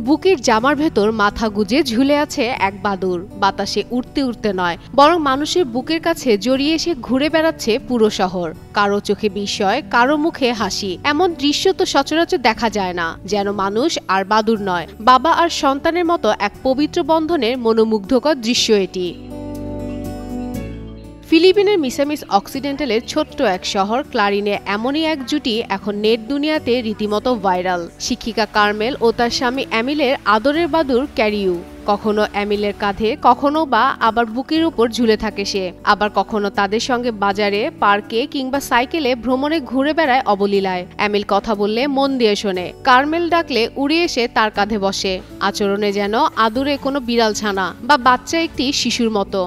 বুকের জামার ভেতর মাথা গুজে ঝুলে আছে এক বাদুর। বাতাসে উড়তে উড়তে নয়, বরং মানুষের বুকের কাছে জড়িয়ে এসে ঘুরে বেড়াচ্ছে পুরো শহর। কারো চোখে বিস্ময়, কারো মুখে হাসি। এমন দৃশ্য তো সচরাচর দেখা যায় না। যেন মানুষ আর বাদুর নয়, বাবা আর সন্তানের মতো এক পবিত্র বন্ধনের মনোমুগ্ধকর দৃশ্য এটি। ফিলিপিনের মিসামিস অক্সিডেন্টালের ছোট্ট এক শহর ক্লারিনে এমনই এক জুটি এখন নেট দুনিয়াতে রীতিমতো ভাইরাল। শিক্ষিকা কার্মেল ও তার স্বামী অ্যামিলের আদরের বাদুর ক্যারিউ। কখনো অ্যামিলের কাঁধে, কখনো বা আবার বুকের উপর ঝুলে থাকে সে। আবার কখনো তাদের সঙ্গে বাজারে, পার্কে কিংবা সাইকেলে ভ্রমণে ঘুরে বেড়ায় অবলীলায়। অ্যামিল কথা বললে মন দিয়ে শোনে, কার্মেল ডাকলে উড়ে এসে তার কাঁধে বসে। আচরণে যেন আদুরে কোনো বিড়াল ছানা বা বাচ্চা একটি শিশুর মতো।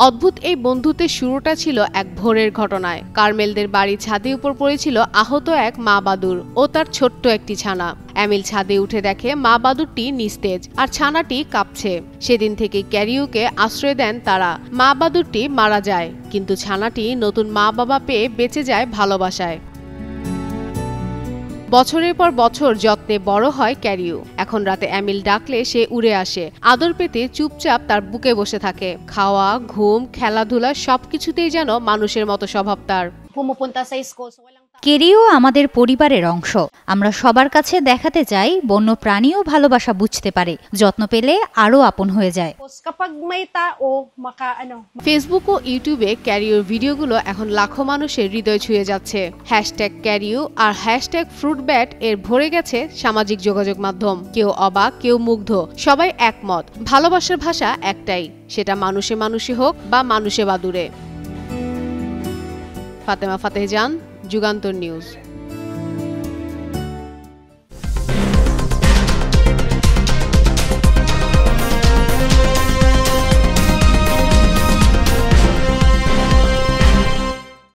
অদ্ভুত এই বন্ধুত্বের শুরুটা ছিল এক ভোরের ঘটনায়। কার্মেলদের বাড়ি ছাদে উপর পড়েছিল আহত এক মা বাদুর ও তার ছোট্ট একটি ছানা। অ্যামিল ছাদে উঠে দেখে মা বাদুরটি নিস্তেজ আর ছানাটি কাঁপছে। সেদিন থেকে ক্যারিউকে আশ্রয় দেন তারা। মা বাদুরটি মারা যায়, কিন্তু ছানাটি নতুন মা বাবা পেয়ে বেঁচে যায় ভালোবাসায়। বছরের পর বছর যত্নে বড় হয় ক্যারিউ। এখন রাতে অ্যামিল ডাকলে সে উড়ে আসে। আদর পেতে চুপচাপ তার বুকে বসে থাকে। খাওয়া, ঘুম, খেলাধুলা সবকিছুতেই যেন মানুষের মতো স্বভাব তার। ক্যারিও আমাদের পরিবারের অংশ। আমরা সবার কাছে দেখাতে চাই বন্য প্রাণীও ভালোবাসা বুঝতে পারে। যত্ন পেলে আরো আপন হয়ে যায়। ফেসবুক ও ইউটিউবে ক্যারিওর ভিডিওগুলো এখন লাখো মানুষের হৃদয় ছুঁয়ে যাচ্ছে। হ্যাশট্যাগ ক্যারিও আর হ্যাশট্যাগ ফ্রুটব্যাট এর ভরে গেছে সামাজিক যোগাযোগ মাধ্যম। কেউ অবাক, কেউ মুগ্ধ, সবাই একমত। ভালোবাসার ভাষা একটাই, সেটা মানুষে মানুষে হোক বা মানুষে বাদুরে। ফাতেমা ফাতেহ জান, যুগান্তর নিউজ।